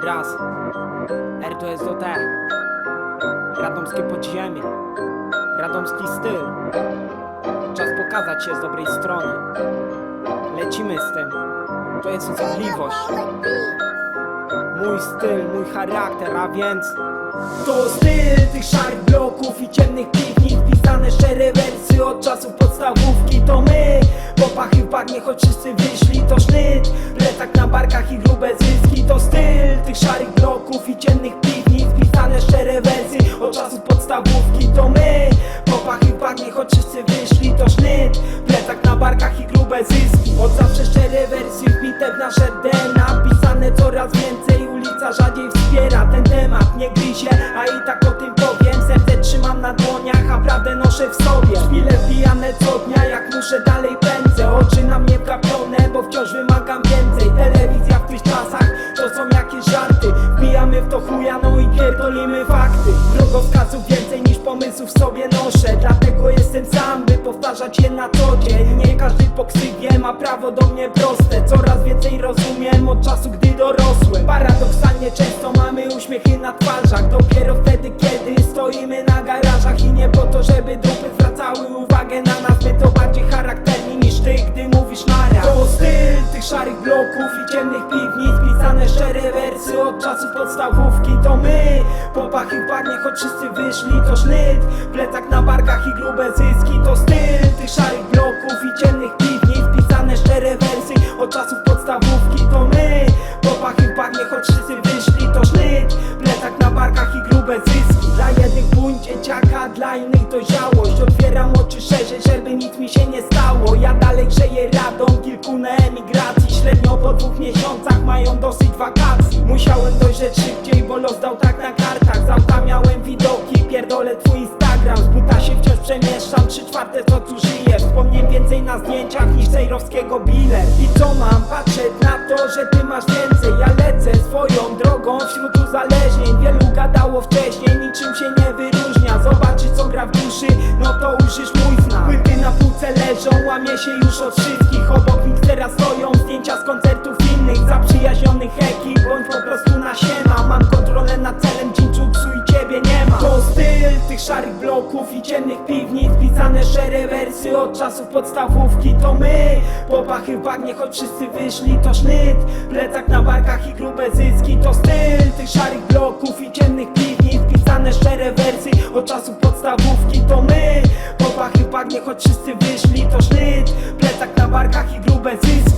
Raz R to jest do T. Radomskie podziemie, radomski styl. Czas pokazać się z dobrej strony. Lecimy z tym, to jest osobliwość. Mój styl, mój charakter, a więc to styl tych szarych bloków i ciemnych piwnic. Pisane szczere wersy od czasów podstawówki. To my, po pachy w bagnie, choć wszyscy wyszli. To sznyt, plecak na barkach i grube zyski. To styl tych szarych bloków i ciemnych piwnic. Pisane szczere wersy od czasów podstawówki. To my, po pachy w bagnie, choć wszyscy wyszli. To sznyt, plecak na barkach i grube zyski. Od zawsze szczere wersy wbite w nasze DNA. Pisane coraz więcej, ulica rzadziej wspiera ten temat. Nie gryzie, a i tak o tym powiem. Serce trzymam na dłoniach, a prawdę noszę w sobie. Chwile wbijane co dnia, jak muszę dalej pędzę. Oczy na mnie wgapione, bo wciąż wymagam więcej. Telewizja w tych czasach to są jakieś żarty. Wbijamy w to chuja, no i pierdolimy fakty. Drogowskazów więcej niż pomysłów sobie noszę. Dlatego jestem sam, by powtarzać je na co dzień. Nie każdy po ksywie ma prawo do mnie proste. Coraz więcej rozumiem od czasu, gdy dorosłem. Paradoksalnie często mamy uśmiechy na twarzach. Dopiero wtedy, kiedy stoimy na garażach. I nie po to, żeby dupy zwracały uwagę na nas. My to bardziej charakterni niż ty, gdy mówisz naraz. To styl tych szarych bloków i ciemnych piwnic. Pisane szczere wersy od czasów podstawówki. To my, po pachy w bagnie, choć wszyscy wyszli. To sznyt, plecak na barkach i grube zyski. To styl tych szarych bloków i ciemnych piwnic. Pisane szczere wersy od czasów podstawówki. To my, po pachy w bagnie, choć wszyscy wyszli. To sznyt, plecak na barkach i grube zyski. Dla jednych buń dzieciaka, dla innych dojrzałość. Otwieram oczy szerzej, żeby nic mi się nie stało. Ja dalej grzeję radą, kilku na emigracji. Średnio po 2 miesiącach mają dosyć wakacji. Musiałem dojrzeć szybciej, bo los dał tak na kartach. Z auta miałem widoki, pierdolę twój Instagram. Z buta się wciąż przemieszczam, 3/4 co tu żyję. Wspomnień więcej na zdjęciach niż Sejrowskiego bilet. I co mam? Patrzeć na to, że ty masz więcej. Ja lecę swoją drogą wśród uzależnień. Wielu gadało wcześniej, niczym się nie wyróżnia. Zobaczyć co gra w duszy, no to użysz mój znak. Płyty na półce leżą, łamie się już od wszystkich. Obok nich teraz stoją zdjęcia z koncertów innych. Zaprzyjaźnionych ekip, bądź po prostu na siema. Mam kontrolę nad celem Jinjutsu i ciebie nie ma. To styl tych szarych bloków i ciemnych piwnic. Pisane szczere wersy od czasów podstawówki. To my, po pachy w bagnie, choć wszyscy wyszli. To sznyt, plecak na barkach i grube zyski. To styl tych szarych bloków i ciemnych piwnic. Pisane szczere wersy od czasów podstawówki. To my, po pachy w bagnie, choć wszyscy wyszli. To sznyt, plecak na barkach i grube zyski.